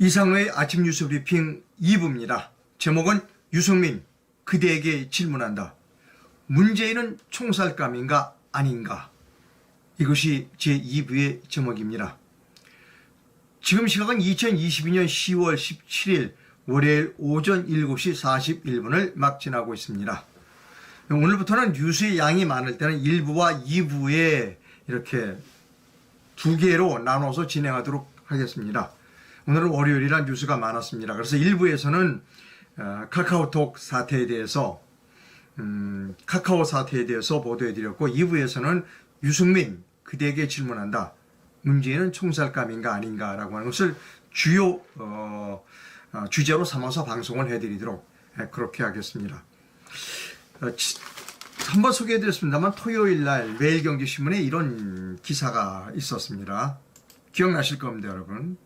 이상로의 아침 뉴스 브리핑 2부입니다. 제목은 유승민, 그대에게 질문한다. 문재인은 총살감인가 아닌가? 이것이 제2부의 제목입니다. 지금 시각은 2022년 10월 17일 월요일 오전 7시 41분을 막 지나고 있습니다. 오늘부터는 뉴스의 양이 많을 때는 1부와 2부에 이렇게 두 개로 나눠서 진행하도록 하겠습니다. 오늘은 월요일이라 뉴스가 많았습니다. 그래서 1부에서는 카카오톡 사태에 대해서 카카오 사태에 대해서 보도해드렸고, 2부에서는 유승민, 그대에게 질문한다. 문재인은 총살감인가 아닌가 라고 하는 것을 주요 주제로 삼아서 방송을 해드리도록 그렇게 하겠습니다. 한번 소개해드렸습니다만 토요일날 매일경제신문에 이런 기사가 있었습니다. 기억나실 겁니다, 여러분.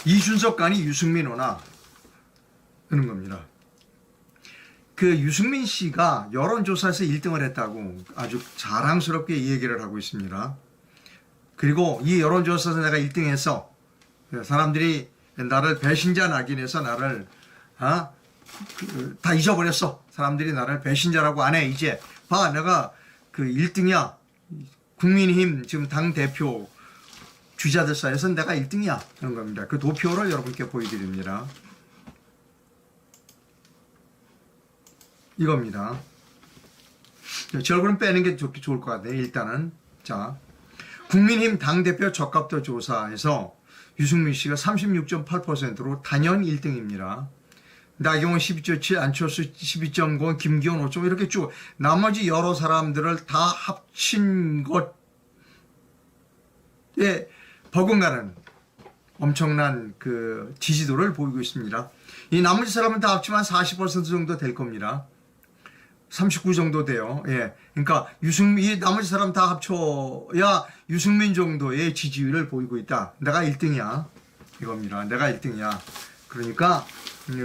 이준석 간이 유승민 오나 하는 겁니다. 그 유승민 씨가 여론조사에서 1등을 했다고 아주 자랑스럽게 이 얘기를 하고 있습니다. 그리고 이 여론조사에서 내가 1등해서 사람들이 나를 배신자 낙인해서 나를 다 잊어버렸어. 사람들이 나를 배신자라고 안 해. 이제 봐, 내가 그 1등이야. 국민의힘 지금 당대표 주자들 사이에서 내가 1등이야 하는 겁니다. 그 도표를 여러분께 보여드립니다. 이겁니다. 제 얼굴은 빼는 게 좋을 것 같아요. 일단은 자, 국민의힘 당대표 적합도 조사에서 유승민 씨가 36.8%로 단연 1등입니다. 나경원 12.7, 안철수 12.9, 김기현 5.5 이렇게 쭉 나머지 여러 사람들을 다 합친 것에 버금가는 엄청난 그 지지도를 보이고 있습니다. 이 나머지 사람은 다 합치면 40% 정도 될 겁니다. 39 정도 돼요. 예. 그러니까 이 나머지 사람 다 합쳐야 유승민 정도의 지지율을 보이고 있다. 내가 1등이야. 이겁니다. 내가 1등이야. 그러니까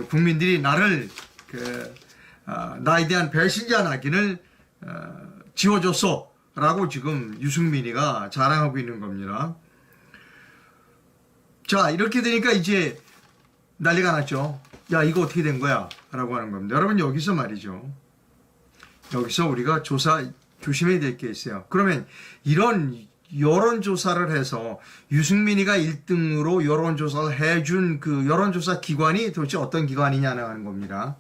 국민들이 나를 나에 대한 배신자 낙인을 지워줬어 라고 지금 유승민이가 자랑하고 있는 겁니다. 자, 이렇게 되니까 이제 난리가 났죠. 야, 이거 어떻게 된 거야? 라고 하는 겁니다. 여러분, 여기서 말이죠. 여기서 우리가 조사 조심해야 될 게 있어요. 그러면 이런 여론조사를 해서 유승민이가 1등으로 여론조사를 해준 그 여론조사 기관이 도대체 어떤 기관이냐는 하는 겁니다.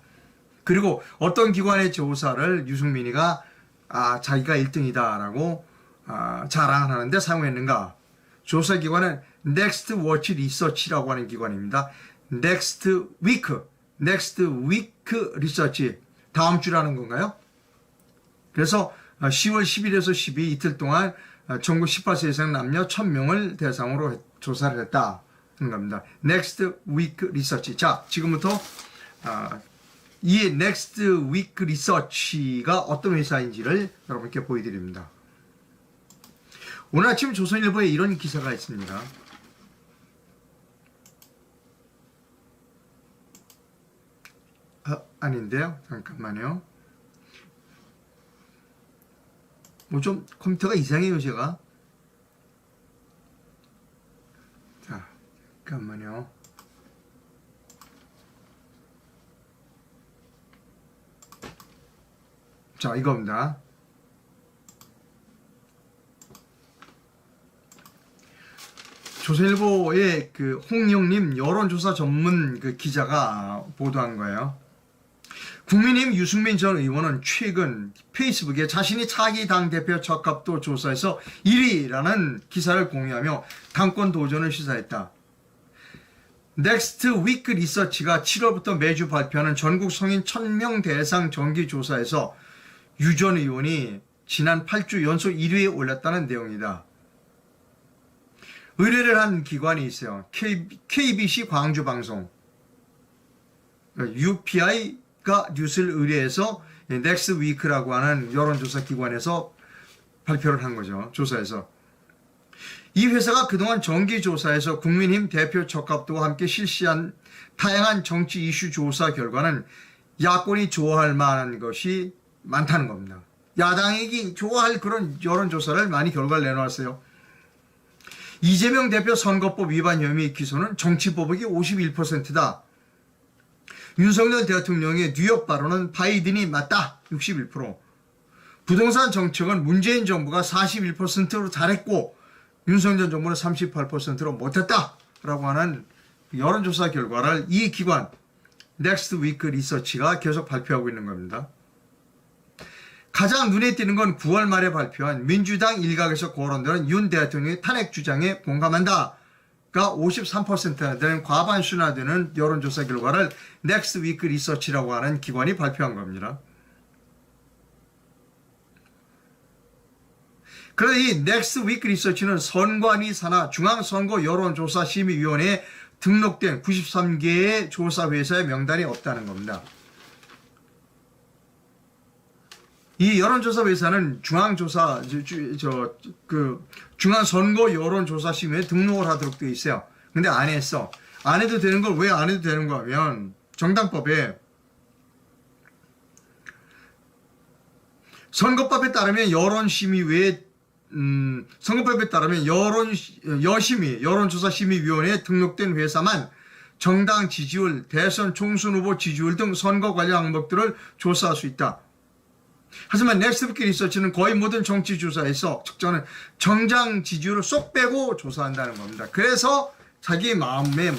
그리고 어떤 기관의 조사를 유승민이가 자기가 1등이다라고 자랑하는데 사용했는가? 조사 기관은 Next Watch Research라고 하는 기관입니다. Next Week Research. 다음 주라는 건가요? 그래서 10월 10일에서 12일 이틀 동안 전국 18세 이상 남녀 1000명을 대상으로 조사를 했다는 겁니다. Next Week Research. 자, 지금부터 이 Next Week Research가 어떤 회사인지를 여러분께 보여드립니다. 오늘 아침 조선일보에 이런 기사가 있습니다. 아닌데요? 잠깐만요. 뭐 좀 컴퓨터가 이상해요, 제가. 자, 잠깐만요. 자, 이겁니다. 조선일보의 그 홍영님 여론조사 전문 그 기자가 보도한 거예요. 국민의힘 유승민 전 의원은 최근 페이스북에 자신이 차기 당대표 적합도 조사에서 1위라는 기사를 공유하며 당권 도전을 시사했다. 넥스트 위크 리서치가 7월부터 매주 발표하는 전국 성인 1000명 대상 정기조사에서 유 전 의원이 지난 8주 연속 1위에 올랐다는 내용이다. 의뢰를 한 기관이 있어요. KBC 광주방송, UPI가 뉴스를 의뢰해서 넥스트 위크라고 하는 여론조사 기관에서 발표를 한 거죠. 조사에서. 이 회사가 그동안 정기조사에서 국민힘 대표 적합도와 함께 실시한 다양한 정치 이슈 조사 결과는 야권이 좋아할 만한 것이 많다는 겁니다. 야당이 좋아할 그런 여론조사를 많이 결과를 내놓았어요. 이재명 대표 선거법 위반 혐의 기소는 정치보복이 51%다. 윤석열 대통령의 뉴욕 발언은 바이든이 맞다. 61%. 부동산 정책은 문재인 정부가 41%로 잘했고 윤석열 정부는 38%로 못했다. 라고 하는 여론조사 결과를 이 기관 넥스트 위크 리서치가 계속 발표하고 있는 겁니다. 가장 눈에 띄는 건 9월 말에 발표한 민주당 일각에서 거론되는 윤 대통령의 탄핵 주장에 공감한다가 53%나 되는 과반수나 되는 여론조사 결과를 넥스트 위크 리서치라고 하는 기관이 발표한 겁니다. 그런데 이 넥스트 위크 리서치는 선관위 산하 중앙선거 여론조사 심의위원회에 등록된 93개의 조사회사의 명단이 없다는 겁니다. 이 여론조사 회사는 중앙선거 여론조사심의에 등록을 하도록 되어 있어요. 근데 안 했어. 안 해도 되는 걸 왜 안 해도 되는가 하면 정당법에 선거법에 따르면 여론조사심의위원회에 등록된 회사만 정당 지지율, 대선 총선 후보 지지율 등 선거 관련 항목들을 조사할 수 있다. 하지만 넥스트 리서치는 거의 모든 정치 조사에서 측정하는 정당 지지율을 쏙 빼고 조사한다는 겁니다. 그래서 자기 마음에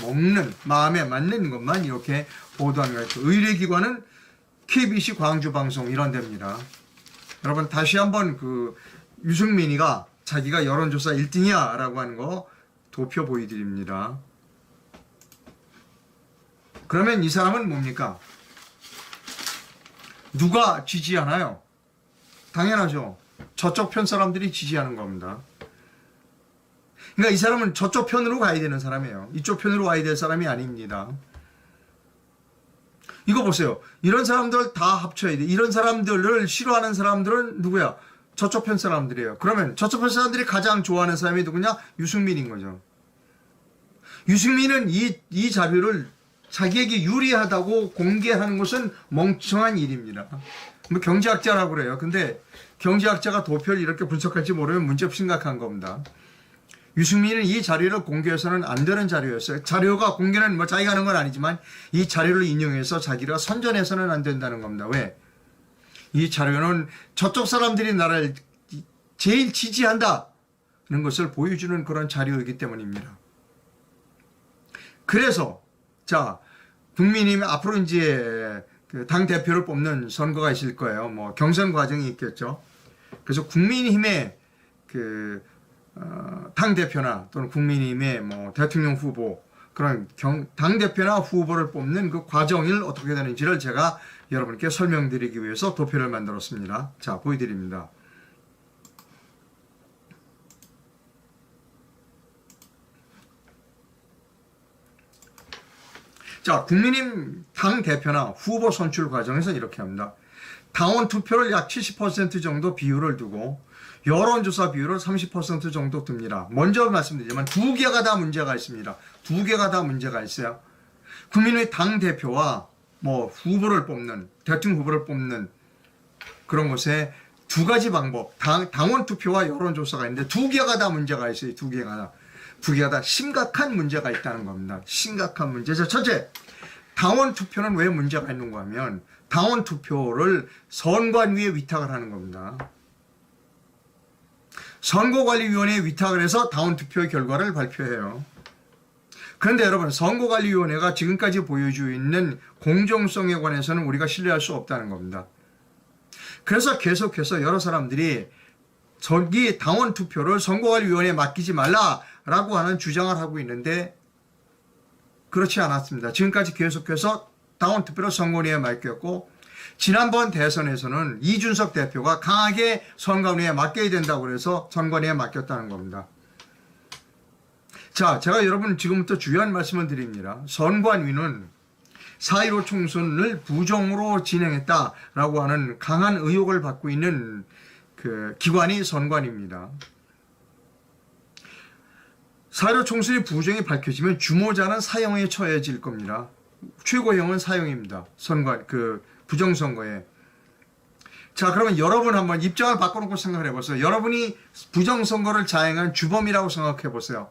맞는 것만 이렇게 보도하는 거예요. 의뢰기관은 KBC 광주방송 이런 데입니다. 여러분 다시 한번 유승민이가 자기가 여론조사 1등이야 라고 하는 거 도표 보여드립니다. 그러면 이 사람은 뭡니까? 누가 지지하나요? 당연하죠. 저쪽 편 사람들이 지지하는 겁니다. 그러니까 이 사람은 저쪽 편으로 가야 되는 사람이에요. 이쪽 편으로 와야 될 사람이 아닙니다. 이거 보세요. 이런 사람들 다 합쳐야 돼. 이런 사람들을 싫어하는 사람들은 누구야? 저쪽 편 사람들이에요. 그러면 저쪽 편 사람들이 가장 좋아하는 사람이 누구냐? 유승민인 거죠. 유승민은 이 자료를 자기에게 유리하다고 공개하는 것은 멍청한 일입니다. 뭐 경제학자라고 그래요. 근데 경제학자가 도표를 이렇게 분석할지 모르면 문제 심각한 겁니다. 유승민은 이 자료를 공개해서는 안 되는 자료였어요. 자료가 공개는 뭐 자기가 하는 건 아니지만 이 자료를 인용해서 자기가 선전해서는 안 된다는 겁니다. 왜? 이 자료는 저쪽 사람들이 나를 제일 지지한다는 것을 보여주는 그런 자료이기 때문입니다. 그래서 자 국민의힘 앞으로 이제 당 대표를 뽑는 선거가 있을 거예요. 뭐 경선 과정이 있겠죠. 그래서 국민의힘의 당 대표나 또는 국민의힘의 뭐 대통령 후보 그런 당 대표나 후보를 뽑는 그 과정이 어떻게 되는지를 제가 여러분께 설명드리기 위해서 도표를 만들었습니다. 자, 보여드립니다. 자, 국민의힘 당 대표나 후보 선출 과정에서 이렇게 합니다. 당원 투표를 약 70% 정도 비율을 두고 여론조사 비율을 30% 정도 둡니다. 먼저 말씀드리지만 두 개가 다 문제가 있습니다. 두 개가 다 문제가 있어요. 국민의 당 대표와 뭐 후보를 뽑는 대통령 후보를 뽑는 그런 것에 두 가지 방법 당원 투표와 여론조사가 있는데 두 개가 다 문제가 있어요. 두 개가 다 심각한 문제가 있다는 겁니다. 심각한 문제. 첫째, 당원 투표는 왜 문제가 있는가 하면 당원 투표를 선관위에 위탁을 하는 겁니다. 선거관리위원회에 위탁을 해서 당원 투표 결과를 발표해요. 그런데 여러분 선거관리위원회가 지금까지 보여주고 있는 공정성에 관해서는 우리가 신뢰할 수 없다는 겁니다. 그래서 계속해서 여러 사람들이 저기 당원 투표를 선거관리위원회에 맡기지 말라라고 하는 주장을 하고 있는데 그렇지 않았습니다. 지금까지 계속해서 당원 투표를 선거관리위원회에 맡겼고 지난번 대선에서는 이준석 대표가 강하게 선관위에 맡겨야 된다고 그래서 선관위에 맡겼다는 겁니다. 자, 제가 여러분 지금부터 중요한 말씀을 드립니다. 선관위는 4.15 총선을 부정으로 진행했다라고 하는 강한 의혹을 받고 있는 그 기관이 선관위입니다. 4.15 총선이 부정이 밝혀지면 주모자는 사형에 처해질 겁니다. 최고형은 사형입니다. 부정선거에. 자, 그러면 여러분 한번 입장을 바꿔놓고 생각을 해보세요. 여러분이 부정선거를 자행한 주범이라고 생각해 보세요.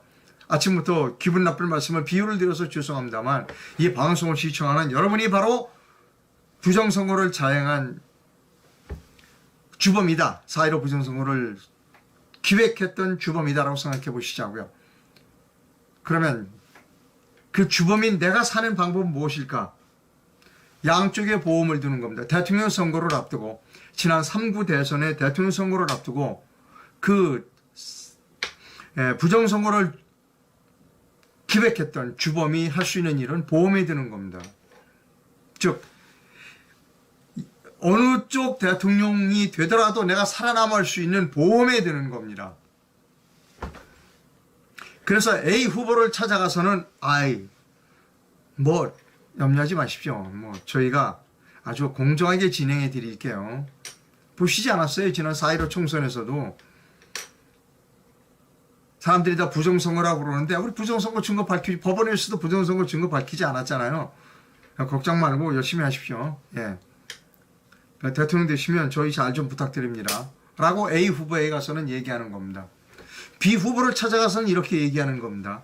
아침부터 기분 나쁠 말씀을 비유를 드려서 죄송합니다만 이 방송을 시청하는 여러분이 바로 부정선거를 자행한 주범이다. 4.15 부정선거를 기획했던 주범이다라고 생각해 보시자고요. 그러면 그 주범인 내가 사는 방법은 무엇일까? 양쪽에 보험을 두는 겁니다. 대통령 선거를 앞두고 지난 3구 대선의 대통령 선거를 앞두고 그 부정선거를 기획했던 주범이 할 수 있는 일은 보험에 드는 겁니다. 즉 어느 쪽 대통령이 되더라도 내가 살아남을 수 있는 보험에 드는 겁니다. 그래서 A 후보를 찾아가서는 뭐 염려하지 마십시오. 뭐 저희가 아주 공정하게 진행해 드릴게요. 보시지 않았어요? 지난 4.15 총선에서도 사람들이 다 부정선거라고 그러는데 우리 부정선거 증거 밝히지, 법원에서도 부정선거 증거 밝히지 않았잖아요. 걱정 말고 열심히 하십시오. 예. 대통령 되시면 저희 잘 좀 부탁드립니다. 라고 A 후보에 가서는 얘기하는 겁니다. B 후보를 찾아가서는 이렇게 얘기하는 겁니다.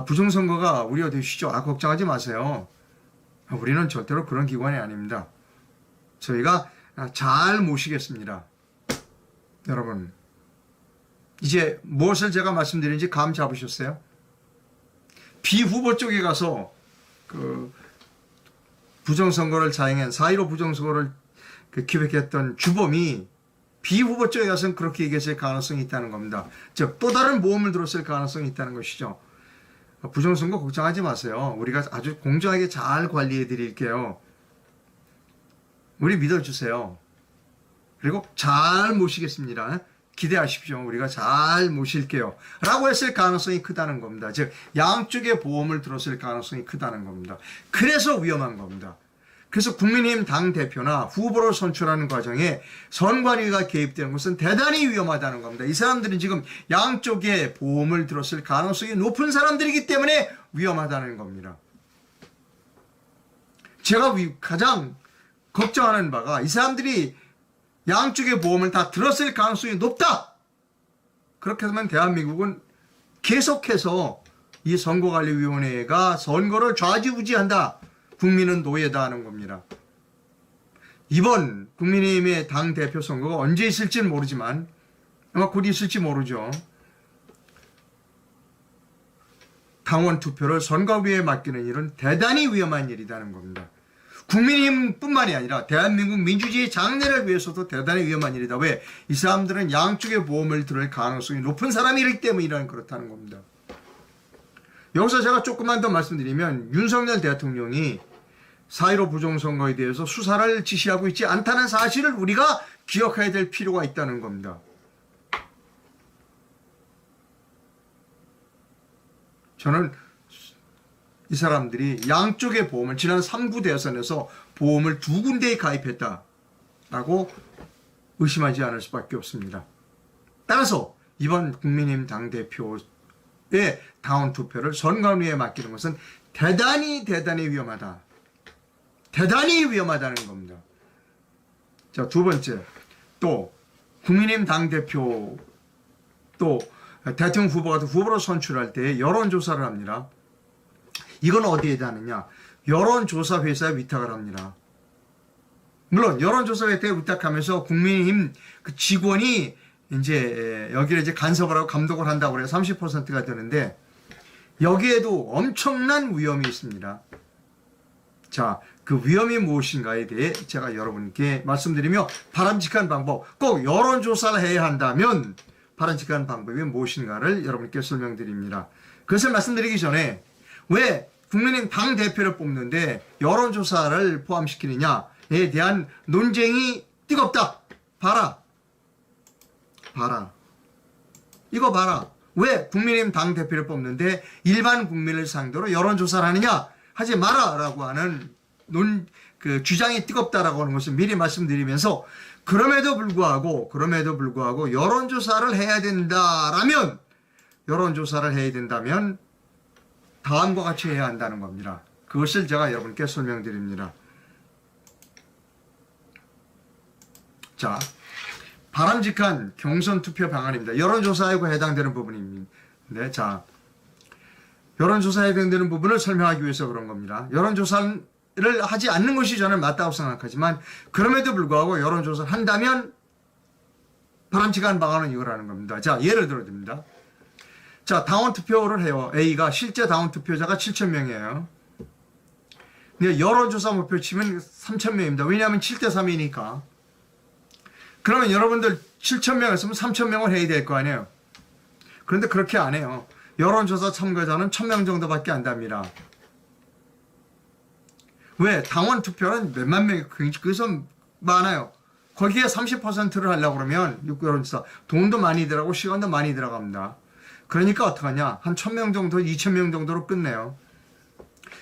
부정선거가 우려가 되시죠? 걱정하지 마세요. 우리는 절대로 그런 기관이 아닙니다. 저희가 잘 모시겠습니다. 여러분, 이제 무엇을 제가 말씀드리는지 감 잡으셨어요? B 후보 쪽에 가서 그 부정선거를 자행한 4.15 부정선거를 기획했던 주범이 B 후보 쪽에 가서는 그렇게 얘기했을 가능성이 있다는 겁니다. 즉 또 다른 모험을 들었을 가능성이 있다는 것이죠. 부정선거 걱정하지 마세요. 우리가 아주 공정하게 잘 관리해 드릴게요. 우리 믿어주세요. 그리고 잘 모시겠습니다. 기대하십시오. 우리가 잘 모실게요. 라고 했을 가능성이 크다는 겁니다. 즉 양쪽의 보험을 들었을 가능성이 크다는 겁니다. 그래서 위험한 겁니다. 그래서 국민의힘 당대표나 후보를 선출하는 과정에 선관위가 개입되는 것은 대단히 위험하다는 겁니다. 이 사람들은 지금 양쪽의 보험을 들었을 가능성이 높은 사람들이기 때문에 위험하다는 겁니다. 제가 가장 걱정하는 바가 이 사람들이 양쪽의 보험을 다 들었을 가능성이 높다. 그렇게 되면 대한민국은 계속해서 이 선거관리위원회가 선거를 좌지우지한다. 국민은 노예다 하는 겁니다. 이번 국민의힘의 당대표 선거가 언제 있을지는 모르지만 아마 곧 있을지 모르죠. 당원 투표를 선거위에 맡기는 일은 대단히 위험한 일이라는 겁니다. 국민의힘뿐만이 아니라 대한민국 민주주의 장래를 위해서도 대단히 위험한 일이다. 왜? 이 사람들은 양쪽의 보험을 들을 가능성이 높은 사람이기 때문에 그렇다는 겁니다. 여기서 제가 조금만 더 말씀드리면 윤석열 대통령이 4.15 부정선거에 대해서 수사를 지시하고 있지 않다는 사실을 우리가 기억해야 될 필요가 있다는 겁니다. 저는 이 사람들이 양쪽의 보험을 지난 3구 대선에서 보험을 2군데에 가입했다라고 의심하지 않을 수밖에 없습니다. 따라서 이번 국민의힘 당대표의 당원 투표를 선관위에 맡기는 것은 대단히 위험하다. 대단히 위험하다는 겁니다. 자, 두 번째, 또 국민의힘 당대표 또 대통령 후보가 후보로 선출할 때 여론조사를 합니다. 이건 어디에다 하느냐? 여론조사 회사에 위탁을 합니다. 물론 여론조사 회사에 위탁하면서 국민의힘 그 직원이 이제 여기를 이제 간섭을 하고 감독을 한다고 그래요. 30%가 되는데 여기에도 엄청난 위험이 있습니다. 자, 그 위험이 무엇인가에 대해 제가 여러분께 말씀드리며 바람직한 방법, 꼭 여론조사를 해야 한다면 바람직한 방법이 무엇인가를 여러분께 설명드립니다. 그것을 말씀드리기 전에 왜 국민의힘 당대표를 뽑는데 여론조사를 포함시키느냐에 대한 논쟁이 뜨겁다. 봐라. 이거 봐라. 왜 국민의힘 당대표를 뽑는데 일반 국민을 상대로 여론조사를 하느냐? 하지 마라 라고 하는 주장이 뜨겁다라고 하는 것을 미리 말씀드리면서 그럼에도 불구하고 여론조사를 해야 된다면 다음과 같이 해야 한다는 겁니다. 그것을 제가 여러분께 설명드립니다. 자, 바람직한 경선 투표 방안입니다. 여론조사하고 해당되는 부분입니다. 네, 자, 여론조사에 해당되는 부분을 설명하기 위해서 그런 겁니다. 여론조사를 하지 않는 것이 저는 맞다고 생각하지만 그럼에도 불구하고 여론조사를 한다면 바람직한 방안은 이거라는 겁니다. 자, 예를 들어 듭니다. 자, 당원 투표를 해요. A가 실제 당원 투표자가 7,000명이에요. 근데 여론조사 목표 치면 3,000명입니다. 왜냐하면 7대3이니까. 그러면 여러분들 7,000명이었으면 3,000명을 해야 될 거 아니에요. 그런데 그렇게 안 해요. 여론조사 참가자는 1,000명 정도밖에 안 됩니다. 왜? 당원 투표는 몇만 명이 그래서 많아요. 거기에 30%를 하려고 그러면 여론조사 돈도 많이 들어가고 시간도 많이 들어갑니다. 그러니까 어떡하냐? 한 1,000명 정도, 2,000명 정도로 끝내요.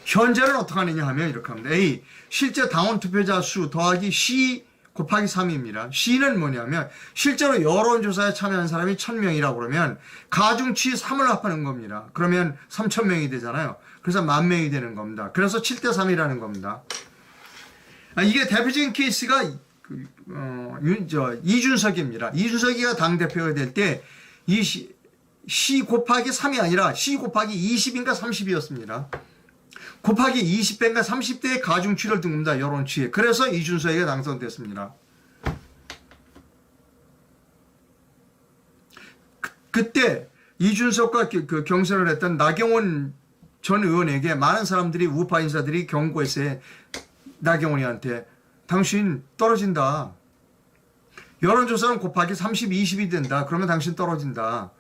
현재는 어떻게 하느냐 하면 이렇게 합니다. A, 실제 당원 투표자 수 더하기 C 곱하기 3입니다. C는 뭐냐면 실제로 여론조사에 참여한 사람이 1,000명이라고 그러면 가중치 3을 합하는 겁니다. 그러면 3,000명이 되잖아요. 그래서 10,000명이 되는 겁니다. 그래서 7대3이라는 겁니다. 이게 대표적인 케이스가 이준석입니다. 이준석이가 당대표가 될 때 C 곱하기 3이 아니라 C 곱하기 20인가 30이었습니다. 곱하기 20배인가 30대의 가중치를 둔 겁니다. 여론치에. 그래서 이준석이가 당선됐습니다. 그때 이준석과 그 경선을 했던 나경원 전 의원에게 많은 사람들이 우파 인사들이 경고했어요. 나경원이한테 당신 떨어진다. 여론조사는 곱하기 30, 20이 된다. 그러면 당신 떨어진다.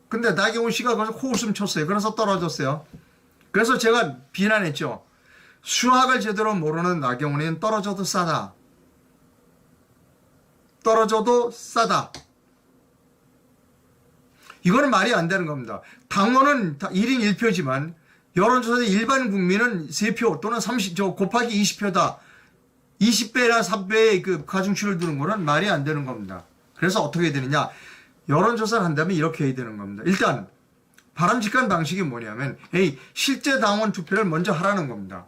근데 나경원 씨가 거기서 코웃음 쳤어요. 그래서 떨어졌어요. 그래서 제가 비난했죠. 수학을 제대로 모르는 나경원이는 떨어져도 싸다. 떨어져도 싸다. 이거는 말이 안 되는 겁니다. 당원은 1인 1표지만 여론조사의 일반 국민은 3표 또는 30, 곱하기 20표다. 20배나 3배의 그 가중치를 두는 거는 말이 안 되는 겁니다. 그래서 어떻게 되느냐. 여론조사를 한다면 이렇게 해야 되는 겁니다. 일단 바람직한 방식이 뭐냐면 A, 실제 당원 투표를 먼저 하라는 겁니다.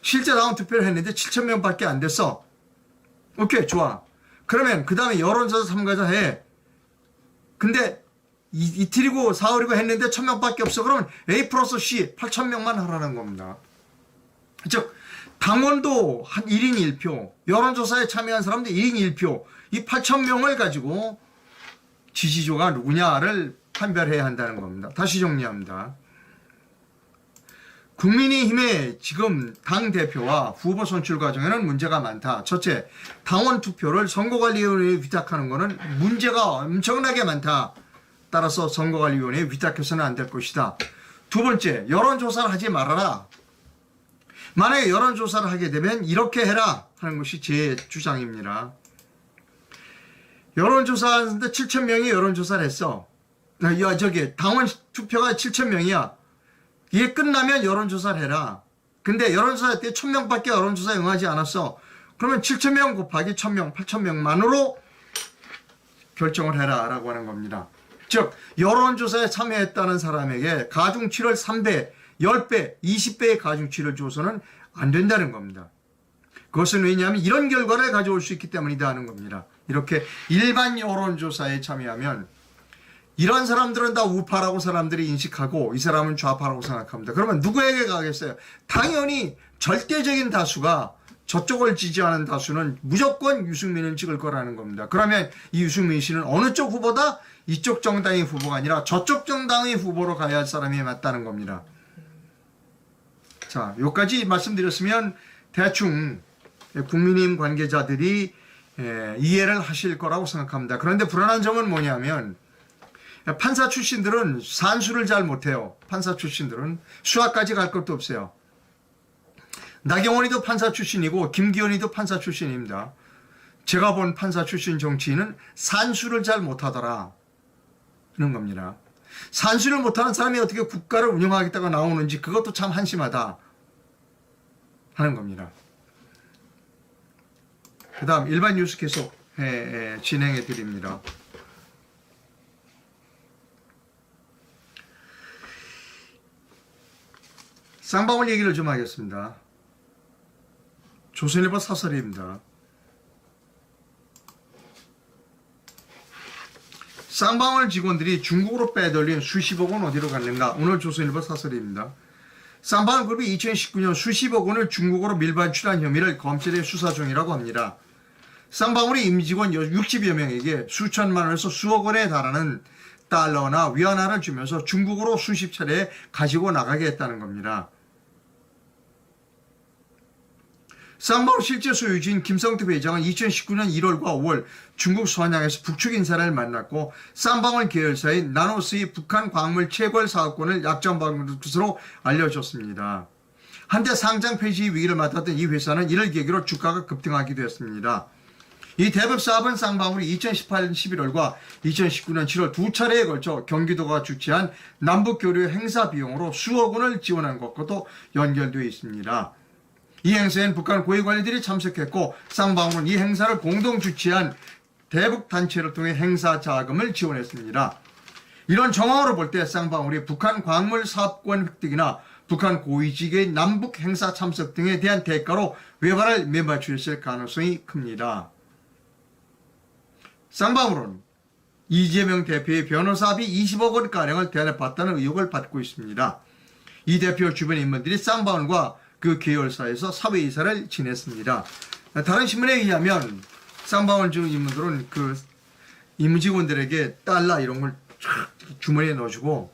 실제 당원 투표를 했는데 7,000명밖에 안 됐어. 오케이, 좋아. 그러면 그 다음에 여론조사 참가자 해. 근데 이틀이고 사흘이고 했는데 1,000명밖에 없어. 그러면 A 플러스 C 8,000명만 하라는 겁니다. 즉 당원도 한 1인 1표, 여론조사에 참여한 사람도 1인 1표, 이 8,000명을 가지고 지지조가 누구냐를 판별해야 한다는 겁니다. 다시 정리합니다. 국민의힘의 지금 당대표와 후보 선출 과정에는 문제가 많다. 첫째, 당원 투표를 선거관리위원회에 위탁하는 것은 문제가 엄청나게 많다. 따라서 선거관리위원회에 위탁해서는 안 될 것이다. 두 번째, 여론조사를 하지 말아라. 만약에 여론조사를 하게 되면 이렇게 해라 하는 것이 제 주장입니다. 여론조사하는데 7,000명이 여론조사를 했어. 당원 투표가 7,000명이야. 이게 끝나면 여론조사를 해라. 근데 여론조사 할 때 1,000명밖에 여론조사에 응하지 않았어. 그러면 7,000명 곱하기 1,000명, 8,000명만으로 결정을 해라 라고 하는 겁니다. 즉 여론조사에 참여했다는 사람에게 가중치를 3배, 10배, 20배의 가중치를 줘서는 안 된다는 겁니다. 그것은 왜냐하면 이런 결과를 가져올 수 있기 때문이다 하는 겁니다. 이렇게 일반 여론조사에 참여하면 이런 사람들은 다 우파라고 사람들이 인식하고 이 사람은 좌파라고 생각합니다. 그러면 누구에게 가겠어요? 당연히 절대적인 다수가 저쪽을 지지하는 다수는 무조건 유승민을 찍을 거라는 겁니다. 그러면 이 유승민 씨는 어느 쪽 후보다? 이쪽 정당의 후보가 아니라 저쪽 정당의 후보로 가야 할 사람이 맞다는 겁니다. 자, 여기까지 말씀드렸으면 대충 국민의힘 관계자들이 이해를 하실 거라고 생각합니다. 그런데 불안한 점은 뭐냐면 판사 출신들은 산수를 잘 못해요. 판사 출신들은 수학까지 갈 것도 없어요. 나경원이도 판사 출신이고 김기현이도 판사 출신입니다. 제가 본 판사 출신 정치인은 산수를 잘 못하더라 는 겁니다. 산수를 못하는 사람이 어떻게 국가를 운영하겠다고 나오는지 그것도 참 한심하다 하는 겁니다. 그 다음 일반 뉴스 계속 진행해 드립니다. 쌍방울 얘기를 좀 하겠습니다. 조선일보 사설입니다. 쌍방울 직원들이 중국으로 빼돌린 수십억 원 어디로 갔는가? 오늘 조선일보 사설입니다. 쌍방울 그룹이 2019년 수십억 원을 중국으로 밀반출한 혐의를 검찰에 수사 중이라고 합니다. 쌍방울이 임직원 60여 명에게 수천만 원에서 수억 원에 달하는 달러나 위안화를 주면서 중국으로 수십 차례 가지고 나가게 했다는 겁니다. 쌍방울 실제 소유주인 김성태 회장은 2019년 1월과 5월 중국 수안양에서 북측 인사를 만났고 쌍방울 계열사인 나노스의 북한 광물 채굴 사업권을 약정받은 것으로 알려졌습니다. 한때 상장 폐지 위기를 맞았던 이 회사는 이를 계기로 주가가 급등하기도 했습니다. 이 대북 사업은 쌍방울이 2018년 11월과 2019년 7월 두 차례에 걸쳐 경기도가 주최한 남북교류 행사 비용으로 수억 원을 지원한 것과도 연결되어 있습니다. 이 행사엔 북한 고위관리들이 참석했고 쌍방울은 이 행사를 공동 주최한 대북 단체를 통해 행사 자금을 지원했습니다. 이런 정황으로 볼 때 쌍방울이 북한 광물 사업권 획득이나 북한 고위직의 남북 행사 참석 등에 대한 대가로 외발을 매맞추었을 가능성이 큽니다. 쌍방울은 이재명 대표의 변호사비 20억 원가량을 대납받다는 의혹을 받고 있습니다. 이 대표 주변 인물들이 쌍방울과 그 계열사에서 사회이사를 지냈습니다. 다른 신문에 의하면 쌍방울 중 인물들은 그 임직원들에게 달러 이런 걸 주머니에 넣어주고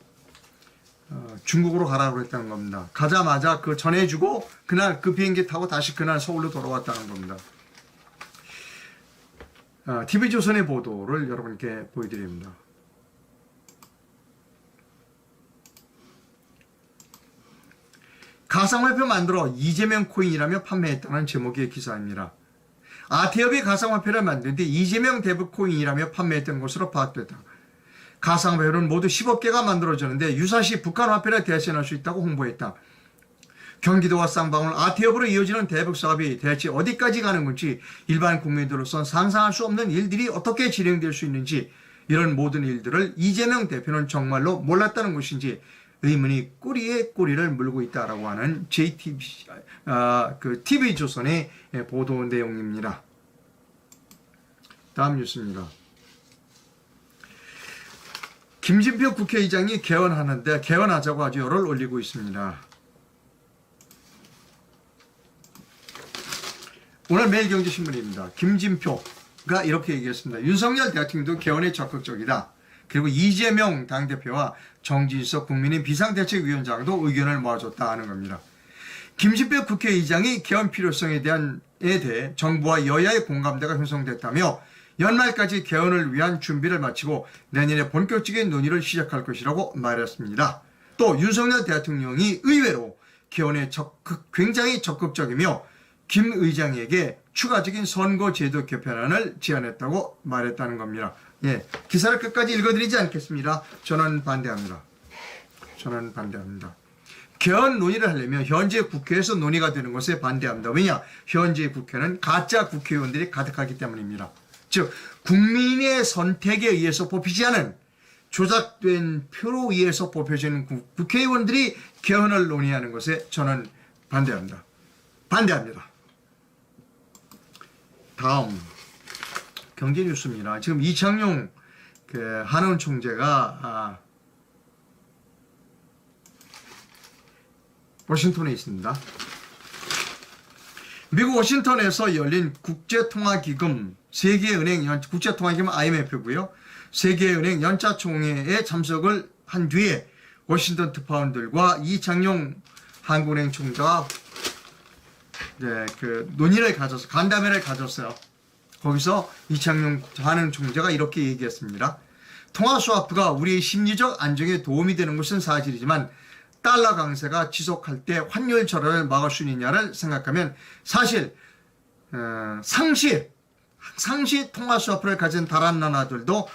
중국으로 가라고 했다는 겁니다. 가자마자 그 전해주고 그날 그 비행기 타고 다시 그날 서울로 돌아왔다는 겁니다. TV조선의 보도를 여러분께 보여드립니다. 가상화폐 만들어 이재명 코인이라며 판매했다는 제목의 기사입니다. 아태협이 가상화폐를 만드는데 이재명 대북 코인이라며 판매했던 것으로 파악됐다. 가상화폐는 모두 10억 개가 만들어졌는데 유사시 북한 화폐를 대신할 수 있다고 홍보했다. 경기도와 쌍방울 아태협으로 이어지는 대북 사업이 대체 어디까지 가는 건지 일반 국민들로선 상상할 수 없는 일들이 어떻게 진행될 수 있는지 이런 모든 일들을 이재명 대표는 정말로 몰랐다는 것인지 의문이 꼬리에 꼬리를 물고 있다라고 하는 TV조선의 보도 내용입니다. 다음 뉴스입니다. 김진표 국회의장이 개헌하는데 개헌하자고 아주 열을 올리고 있습니다. 오늘 매일경제신문입니다. 김진표가 이렇게 얘기했습니다. 윤석열 대통령도 개헌에 적극적이다. 그리고 이재명 당대표와 정진석 국민의 비상대책위원장도 의견을 모아줬다 하는 겁니다. 김진표 국회의장이 개헌 필요성에 대해 정부와 여야의 공감대가 형성됐다며 연말까지 개헌을 위한 준비를 마치고 내년에 본격적인 논의를 시작할 것이라고 말했습니다. 또 윤석열 대통령이 의외로 개헌에 굉장히 적극적이며 김 의장에게 추가적인 선거제도 개편안을 제안했다고 말했다는 겁니다. 예, 기사를 끝까지 읽어드리지 않겠습니다. 저는 반대합니다. 개헌 논의를 하려면 현재 국회에서 논의가 되는 것에 반대합니다. 왜냐? 현재 국회는 가짜 국회의원들이 가득하기 때문입니다. 즉 국민의 선택에 의해서 뽑히지 않은 조작된 표로 의해서 뽑혀지는 국회의원들이 개헌을 논의하는 것에 저는 반대합니다. 다음 경제 뉴스입니다. 지금 이창용 한은 총재가 워싱턴에 있습니다. 미국 워싱턴에서 열린 국제통화기금 세계은행 국제통화기금 IMF고요. 세계은행 연차총회에 참석을 한 뒤에 워싱턴 특파원들과 이창용 한국은행 총재가 논의를 가져서 간담회를 가졌어요. 거기서 이창용 한은 총재가 이렇게 얘기했습니다. 통화스와프가 우리의 심리적 안정에 도움이 되는 것은 사실이지만 달러 강세가 지속할 때 환율 절하를 막을 수 있느냐를 생각하면 사실 상시 통화스와프를 가진 다른 나라들도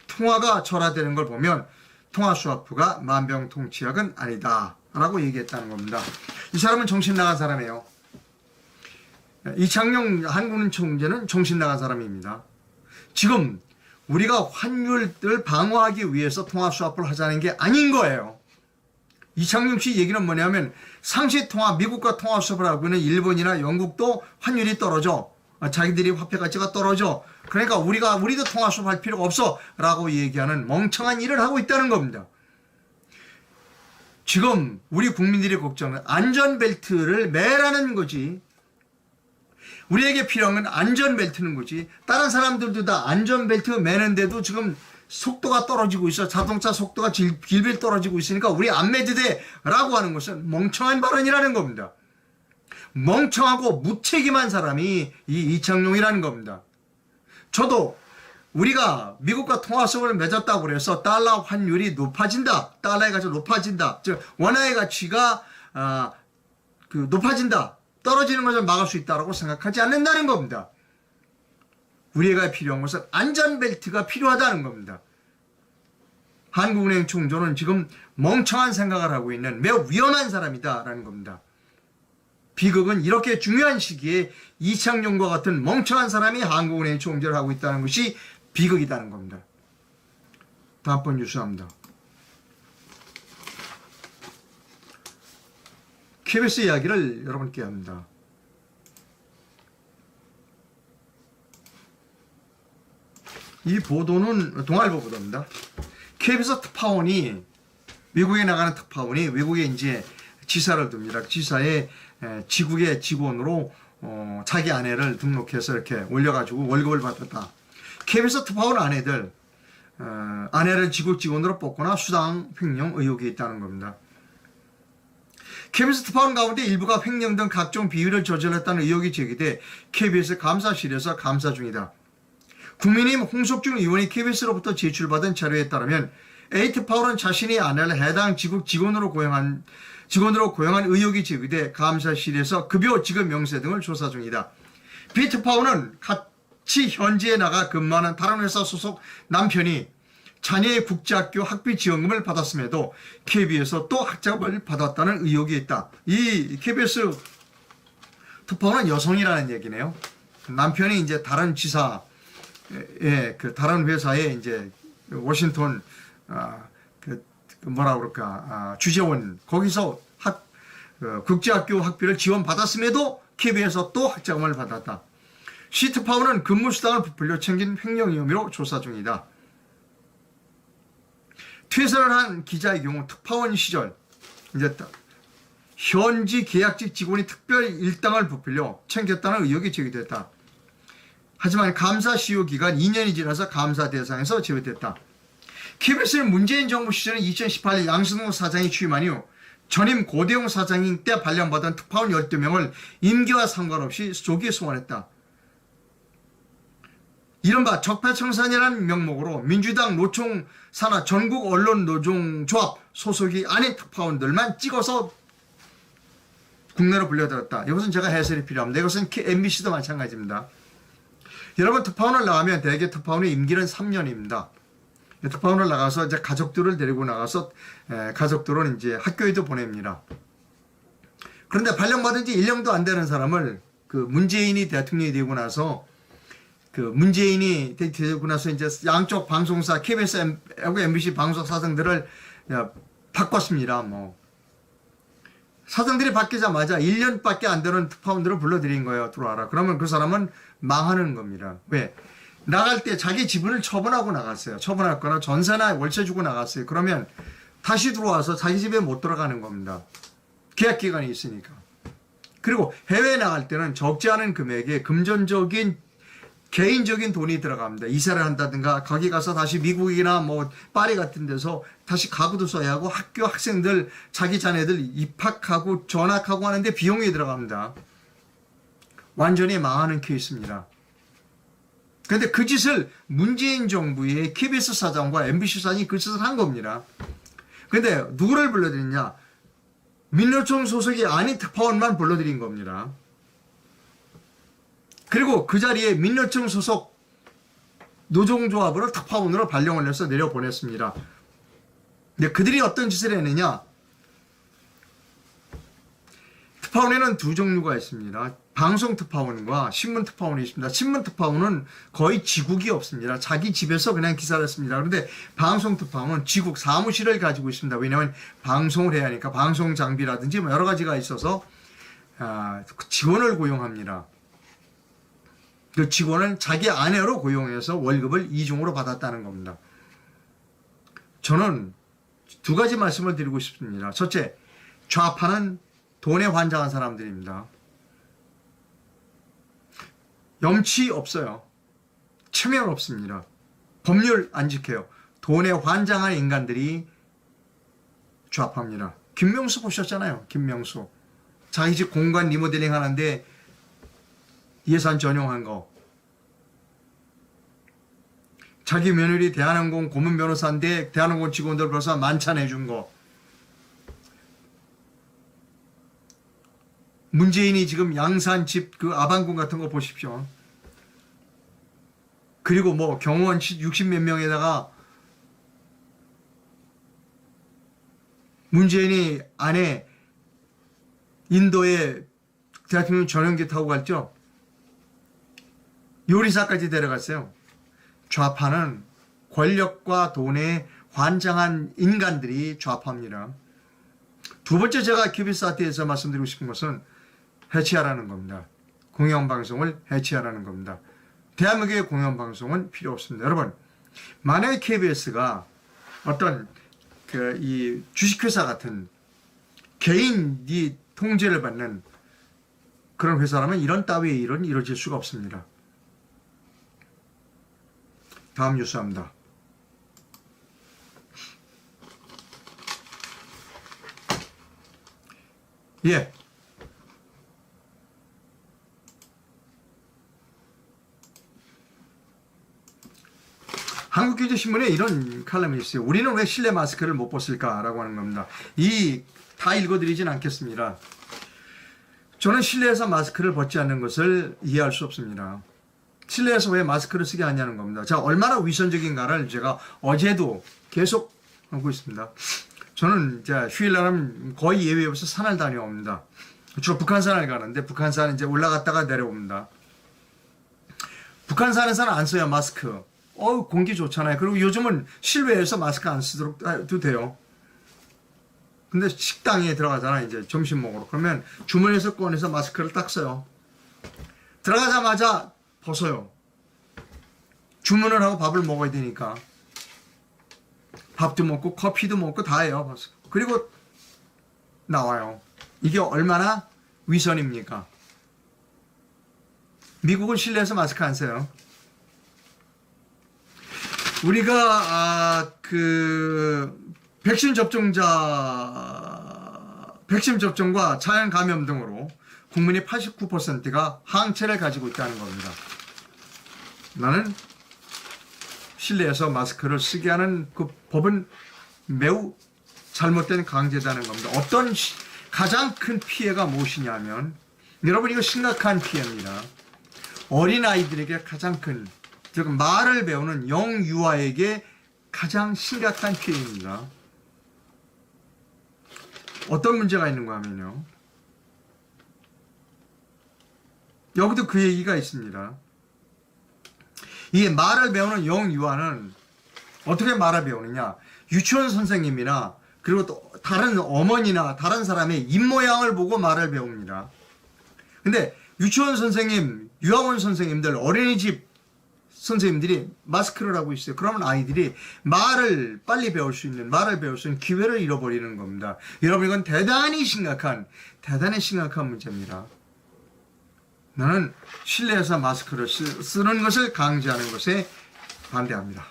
통화가 절하되는 걸 보면 통화스와프가 만병통치약은 아니다 라고 얘기했다는 겁니다. 이 사람은 정신 나간 사람이에요. 이창용 한국은행 총재는 정신 나간 사람입니다. 지금 우리가 환율을 방어하기 위해서 통화스와프를 하자는 게 아닌 거예요. 이창용 씨 얘기는 뭐냐면 상시 통화, 미국과 통화 수업을 하고 있는 일본이나 영국도 환율이 떨어져. 자기들이 화폐 가치가 떨어져. 그러니까 우리도 통화 수업할 필요가 없어. 라고 얘기하는 멍청한 일을 하고 있다는 겁니다. 지금 우리 국민들이 걱정은 안전벨트를 매라는 거지. 우리에게 필요한 건 안전벨트는 거지. 다른 사람들도 다 안전벨트 매는데도 지금 속도가 떨어지고 있어. 자동차 속도가 길게 떨어지고 있으니까 우리 안 매도 돼. 라고 하는 것은 멍청한 발언이라는 겁니다. 멍청하고 무책임한 사람이 이 이창용이라는 겁니다. 저도 우리가 미국과 통화수업을 맺었다고 해서 달러 환율이 높아진다. 달러의 가치가 높아진다. 즉 원화의 가치가 높아진다. 떨어지는 것을 막을 수 있다고 생각하지 않는다는 겁니다. 우리가 필요한 것은 안전벨트가 필요하다는 겁니다. 한국은행 총재는 지금 멍청한 생각을 하고 있는 매우 위험한 사람이다라는 겁니다. 비극은 이렇게 중요한 시기에 이창용과 같은 멍청한 사람이 한국은행 총재를 하고 있다는 것이 비극이라는 겁니다. 다음번 뉴스합니다. KBS 이야기를 여러분께 합니다. 이 보도는 동아일보 보도입니다. KBS 특파원이 미국에 나가는 특파원이 외국에 이제 지사를 둡니다. 지사에 지국의 직원으로 자기 아내를 등록해서 이렇게 올려가지고 월급을 받았다. KBS 특파원 아내들 아내를 지국 직원으로 뽑거나 수당 횡령 의혹이 있다는 겁니다. KBS 특파원 가운데 일부가 횡령 등 각종 비위를 저질렀다는 의혹이 제기돼 KBS 감사실에서 감사 중이다. 국민의힘 홍석준 의원이 KBS로부터 제출받은 자료에 따르면 A 특파원은 자신이 아내를 해당 지국 직원으로 고용한 의혹이 제기돼 감사실에서 급여 지급 명세 등을 조사 중이다. B 특파원은 같이 현지에 나가 근무하는 다른 회사 소속 남편이 자녀의 국제학교 학비 지원금을 받았음에도 KBS에서 또 학자금을 받았다는 의혹이 있다. 이 KBS 특파원은 여성이라는 얘기네요. 남편이 이제 다른 지사, 다른 회사에 이제 워싱턴 주재원 거기서 국제학교 학비를 지원받았음에도 KBS에서 또 학자금을 받았다. C 특파원은 근무수당을 부풀려 챙긴 횡령 혐의로 조사 중이다. 퇴사를 한 기자의 경우 특파원 시절 이제 현지 계약직 직원이 특별 일당을 부풀려 챙겼다는 의혹이 제기됐다. 하지만 감사 시효 기간 2년이 지나서 감사 대상에서 제외됐다. KBS는 문재인 정부 시절에 2018년 양승호 사장이 취임한 이후 전임 고대용 사장인 때 발령받은 특파원 12명을 임기와 상관없이 조기 소환했다. 이른바 적폐청산이라는 명목으로 민주당 노총 산하 전국 언론 노종조합 소속이 아닌 특파원들만 찍어서 국내로 불려들었다. 이것은 제가 해설이 필요합니다. 이것은 MBC도 마찬가지입니다. 여러분 특파원을 나가면 대개 특파원의 임기는 3년입니다. 특파원을 나가서 이제 가족들을 데리고 나가서 가족들은 이제 학교에도 보냅니다. 그런데 발령받은 지 1년도 안 되는 사람을 문재인이 대통령이 되고 나서 문재인이 되고 나서 이제 양쪽 방송사 KBS하고 MBC 방송 사장들을 바꿨습니다. 사장들이 바뀌자마자 1년밖에 안 되는 특파원들을 불러들인 거예요. 들어와라. 그러면 그 사람은 망하는 겁니다. 왜? 나갈 때 자기 지분을 처분하고 나갔어요. 처분했거나 전세나 월세 주고 나갔어요. 그러면 다시 들어와서 자기 집에 못 들어가는 겁니다. 계약 기간이 있으니까. 그리고 해외에 나갈 때는 적지 않은 금액에 금전적인 개인적인 돈이 들어갑니다. 이사를 한다든가 거기 가서 다시 미국이나 파리 같은 데서 다시 가구도 써야 하고 학교 학생들 자기 자녀들 입학하고 전학하고 하는데 비용이 들어갑니다. 완전히 망하는 케이스입니다. 그런데 그 짓을 문재인 정부의 KBS 사장과 MBC 사장이 그 짓을 한 겁니다. 그런데 누구를 불러들이냐? 민노총 소속이 아닌 특파원만 불러들인 겁니다. 그리고 그 자리에 민노총 소속 노종조합으로 특파원으로 발령을 해서 내려보냈습니다. 근데 그들이 어떤 짓을 했느냐? 특파원에는 두 종류가 있습니다. 방송 특파원과 신문 특파원이 있습니다. 신문 특파원은 거의 지국이 없습니다. 자기 집에서 그냥 기사를 씁니다. 그런데 방송 특파원은 지국 사무실을 가지고 있습니다. 왜냐하면 방송을 해야 하니까 방송 장비라든지 여러 가지가 있어서 직원을 고용합니다. 그 직원을 자기 아내로 고용해서 월급을 이중으로 받았다는 겁니다. 저는 두 가지 말씀을 드리고 싶습니다. 첫째, 좌파는 돈에 환장한 사람들입니다. 염치 없어요. 체면 없습니다. 법률 안 지켜요. 돈에 환장한 인간들이 좌파입니다. 김명수 보셨잖아요. 김명수. 자기 집 공간 리모델링 하는데 예산 전용한 거. 자기 며느리 대한항공 고문 변호사인데 대한항공 직원들 벌써 만찬해준 거. 문재인이 지금 양산 집 그 아반궁 같은 거 보십시오. 그리고 뭐 경호원 60몇 명에다가 문재인이 아내 인도에 대통령 전용기 타고 갔죠. 요리사까지 데려갔어요. 좌파는 권력과 돈에 환장한 인간들이 좌파입니다. 두 번째 제가 큐비사티에서 말씀드리고 싶은 것은 해체하라는 겁니다. 공영방송을 해체하라는 겁니다. 대한민국의 공영방송은 필요 없습니다. 여러분, 만약에 KBS가 어떤 이 주식회사 같은 개인이 통제를 받는 그런 회사라면 이런 따위의 일은 이루어질 수가 없습니다. 다음 뉴스입니다. 예. 한국경제신문에 이런 칼럼이 있어요. 우리는 왜 실내 마스크를 못 벗을까라고 하는 겁니다. 다 읽어드리진 않겠습니다. 저는 실내에서 마스크를 벗지 않는 것을 이해할 수 없습니다. 실내에서 왜 마스크를 쓰게 하냐는 겁니다. 자, 얼마나 위선적인가를 제가 어제도 계속 하고 있습니다. 저는 휴일날은 거의 예외 없이 산을 다녀옵니다. 주로 북한산을 가는데 북한산 이제 올라갔다가 내려옵니다. 북한산에서는 안 써요, 마스크. 공기 좋잖아요. 그리고 요즘은 실외에서 마스크 안 쓰도록 해도 돼요. 근데 식당에 들어가잖아, 이제 점심 먹으러. 그러면 주머니에서 꺼내서 마스크를 딱 써요. 들어가자마자 벗어요. 주문을 하고 밥을 먹어야 되니까. 밥도 먹고 커피도 먹고 다 해요. 그리고 나와요. 이게 얼마나 위선입니까? 미국은 실내에서 마스크 안 써요. 우리가 백신 접종과 자연 감염 등으로 국민의 89%가 항체를 가지고 있다는 겁니다. 나는 실내에서 마스크를 쓰게 하는 그 법은 매우 잘못된 강제다는 겁니다. 가장 큰 피해가 무엇이냐면, 여러분, 이거 심각한 피해입니다. 어린아이들에게 가장 큰, 즉 말을 배우는 영유아에게 가장 심각한 피해입니다. 어떤 문제가 있는가 하면요, 여기도 그 얘기가 있습니다. 이 말을 배우는 영유아는 어떻게 말을 배우느냐, 유치원 선생님이나 그리고 또 다른 어머니나 다른 사람의 입모양을 보고 말을 배웁니다. 근데 유치원 선생님, 유아원 선생님들, 어린이집 선생님들이 마스크를 하고 있어요. 그러면 아이들이 말을 빨리 배울 수 있는 기회를 잃어버리는 겁니다. 여러분, 이건 대단히 심각한 문제입니다. 나는 실내에서 마스크를 쓰는 것을 강제하는 것에 반대합니다.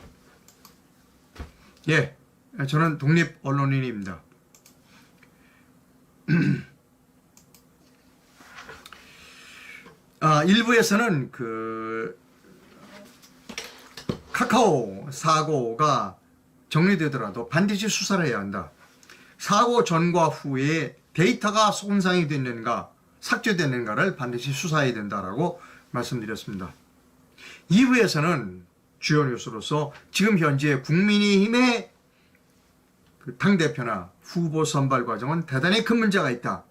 예, 저는 독립 언론인입니다. 일부에서는 카카오 사고가 정리되더라도 반드시 수사를 해야 한다. 사고 전과 후에 데이터가 손상이 됐는가, 삭제됐는가를 반드시 수사해야 된다라고 말씀드렸습니다. 2부에서는 주요 뉴스로서 지금 현재 국민의힘의 당대표나 후보 선발 과정은 대단히 큰 문제가 있다.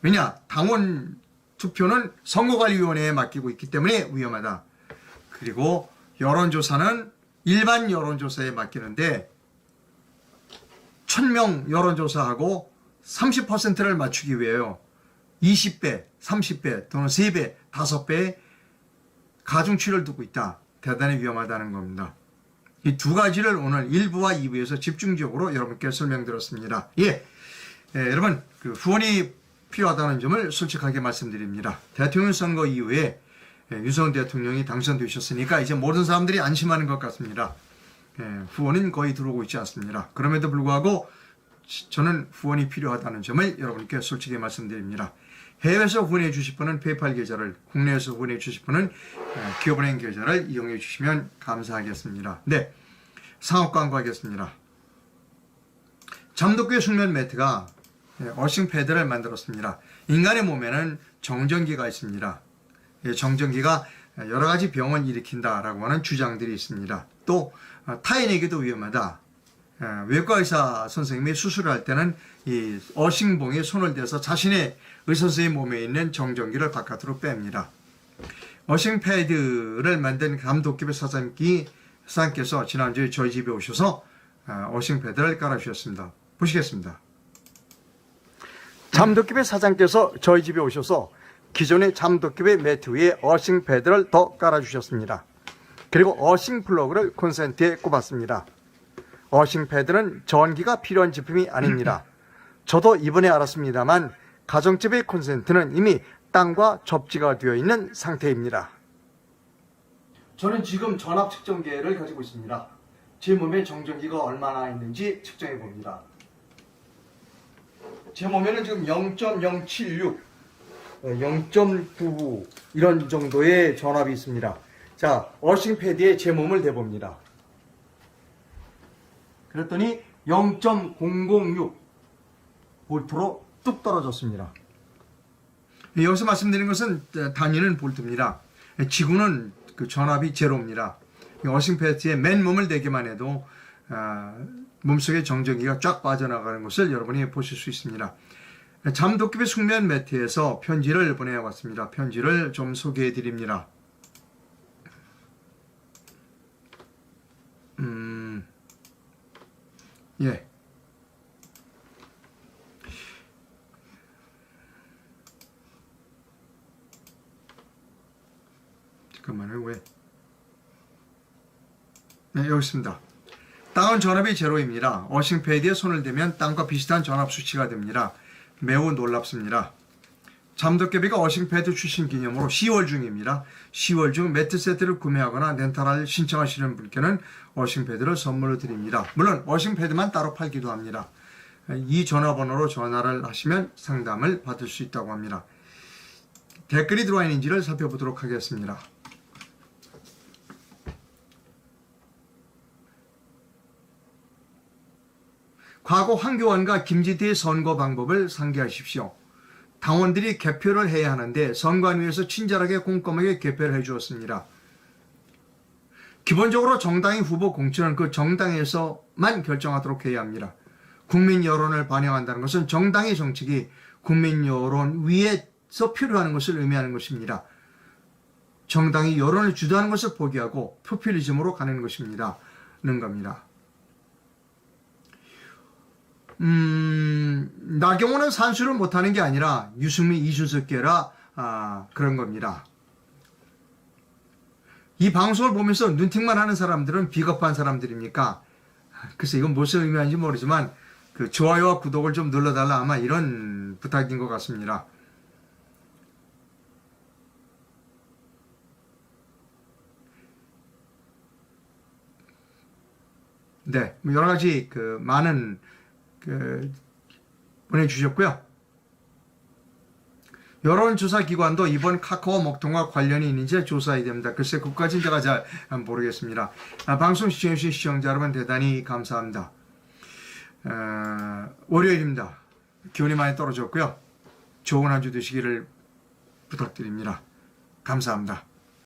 왜냐? 당원 투표는 선거관리위원회에 맡기고 있기 때문에 위험하다. 그리고 여론조사는 일반 여론조사에 맡기는데 1000명 여론조사하고 30%를 맞추기 위해요. 20배, 30배 또는 3배, 5배 가중치를 두고 있다. 대단히 위험하다는 겁니다. 이 두 가지를 오늘 1부와 2부에서 집중적으로 여러분께 설명드렸습니다. 여러분 그 후원이 필요하다는 점을 솔직하게 말씀드립니다. 대통령 선거 이후에 윤석열 대통령이 당선되셨으니까 이제 모든 사람들이 안심하는 것 같습니다. 후원은 거의 들어오고 있지 않습니다. 그럼에도 불구하고 저는 후원이 필요하다는 점을 여러분께 솔직히 말씀드립니다. 해외에서 후원해 주실 분은 페이팔 계좌를, 국내에서 후원해 주실 분은 기업은행 계좌를 이용해 주시면 감사하겠습니다. 네, 상업 광고하겠습니다. 잠도끼 숙면 매트가 어싱 패드를 만들었습니다. 인간의 몸에는 정전기가 있습니다. 정전기가 여러 가지 병을 일으킨다라고 하는 주장들이 있습니다. 또 타인에게도 위험하다. 외과 의사 선생님이 수술을 할 때는 이 어싱봉에 손을 대서 자신의 의사 선생님 몸에 있는 정전기를 바깥으로 뺍니다. 어싱 패드를 만든 감독기의 사장님께서 지난주에 저희 집에 오셔서 어싱 패드를 깔아주셨습니다. 보시겠습니다. 잠도끼의 사장께서 저희 집에 오셔서 기존의 잠도끼의 매트 위에 어싱 패드를 더 깔아주셨습니다. 그리고 어싱 플러그를 콘센트에 꼽았습니다. 어싱 패드는 전기가 필요한 제품이 아닙니다. 저도 이번에 알았습니다만 가정집의 콘센트는 이미 땅과 접지가 되어 있는 상태입니다. 저는 지금 전압 측정기를 가지고 있습니다. 제 몸에 정전기가 얼마나 있는지 측정해 봅니다. 제 몸에는 지금 0.076, 0.99 이런 정도의 전압이 있습니다. 자, 어싱 패드에 제 몸을 대봅니다. 그랬더니 0.006 볼트로 뚝 떨어졌습니다. 여기서 말씀드린 것은 단위는 볼트입니다. 지구는 그 전압이 제로입니다. 어싱 패드에 맨몸을 대기만 해도 몸속의 정전기가 쫙 빠져나가는 것을 여러분이 보실 수 있습니다. 잠도끼의 숙면 매트에서 편지를 보내왔습니다. 편지를 좀 소개해 드립니다. 예. 잠깐만요. 왜? 네, 여기 있습니다. 땅은 전압이 제로입니다. 어싱 패드에 손을 대면 땅과 비슷한 전압 수치가 됩니다. 매우 놀랍습니다. 잠도깨비가 어싱 패드 출신 기념으로 10월 중입니다. 10월 중 매트 세트를 구매하거나 렌탈을 신청하시는 분께는 어싱 패드를 선물로 드립니다. 물론 어싱 패드만 따로 팔기도 합니다. 이 전화번호로 전화를 하시면 상담을 받을 수 있다고 합니다. 댓글이 들어와 있는지를 살펴보도록 하겠습니다. 과거 황교안과 김지태의 선거 방법을 상기하십시오. 당원들이 개표를 해야 하는데 선관위에서 친절하게 꼼꼼하게 개표를 해주었습니다. 기본적으로 정당의 후보 공천은 그 정당에서만 결정하도록 해야 합니다. 국민 여론을 반영한다는 것은 정당의 정책이 국민 여론 위에서 필요하는 것을 의미하는 것입니다. 정당이 여론을 주도하는 것을 포기하고 포퓰리즘으로 가는 것입니다. 는 겁니다. 나경원은 산수를 못하는 게 아니라 유승민, 이준석계라 그런 겁니다. 이 방송을 보면서 눈팅만 하는 사람들은 비겁한 사람들입니까? 글쎄 이건 무슨 의미인지 모르지만 그 좋아요와 구독을 좀 눌러달라 아마 이런 부탁인 것 같습니다. 네, 여러 가지 그 많은 보내주셨고요. 여론조사기관도 이번 카카오 먹통과 관련이 있는지 조사해야 됩니다. 글쎄 그것까지는 제가 잘 모르겠습니다. 방송 시청해주신 시청자 여러분 대단히 감사합니다. 월요일입니다. 기온이 많이 떨어졌고요. 좋은 한 주 되시기를 부탁드립니다. 감사합니다.